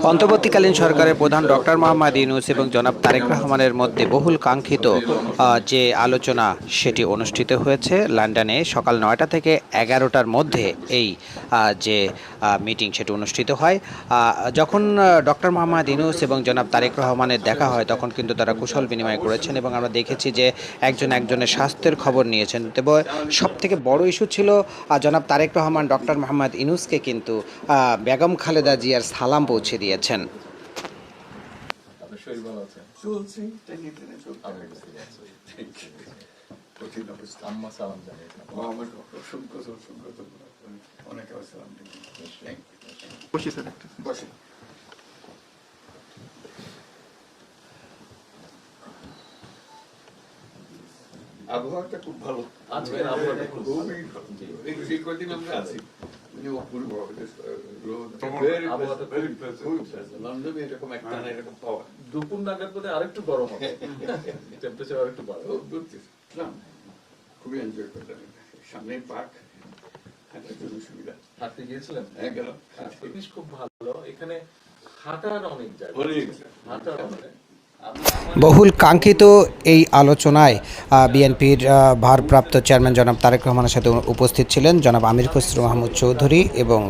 অন্তর্বর্তীকালীন সরকারের প্রধান ডক্টর মোহাম্মদ ইউনূস এবং জনাব তারেক রহমানের মধ্যে বহুল কাঙ্ক্ষিত যে আলোচনা সেটি অনুষ্ঠিত হয়েছে লন্ডনে সকাল ৯টা থেকে ১১টার মধ্যে এই যে মিটিং সেটি অনুষ্ঠিত হয়। যখন ডক্টর মোহাম্মদ ইউনূস এবং জনাব তারেক রহমানের দেখা হয় তখন কিন্তু তারা কুশল বিনিময় করেছেন এবং আমরা দেখেছি যে একজনের স্বাস্থ্যের খবর নিয়েছেন। তবে সবথেকে বড় ইস্যু ছিল জনাব তারেক রহমান ডক্টর মোহাম্মদ ইউনূসকে কিন্তু বেগম খালেদা জিয়ার সালাম পৌঁছে দিয়েছেন। আপনার শরীর ভালো আছে? চলছে, টেনে টেনে চলছে। আমি বুঝতে পারছি। কঠিন অবস্থা। আম্মা সালাম জানিয়ে দিলাম। আমার অসংখ্য অনেক আসসালাম। বসে স্যার একটা বসে। আবহাওয়াটা খুব ভালো। আজকের আবহাওয়াটা খুব ভালো। খুবই ভালো। এই কদিন আমরা আছি অপূর্ব আবহাওয়াটা লন্ডনে এরকম একটা না এরকম পাওয়া দুপুর নাগাদ বোধ আরেকটু গরম হবে, টেম্পারেচার আরেকটু বাড়বে। খুবই এনজয় করলাম। সামনে পার্ক, হাঁটার জন্য সুবিধা। হাঁটতে গিয়েছিলেন? হ্যাঁ গেলাম। জিনিস খুব ভালো, এখানে হাঁটার অনেক জায়গা, হাঁটার অনেক। বহুল কাঙ্ক্ষিত এই আলোচনায় বিএনপির ভারপ্রাপ্ত চেয়ারম্যান জনাব তারেক রহমানের সাথে উপস্থিত ছিলেন জনাব আমির খসরু মাহমুদ চৌধুরী এবং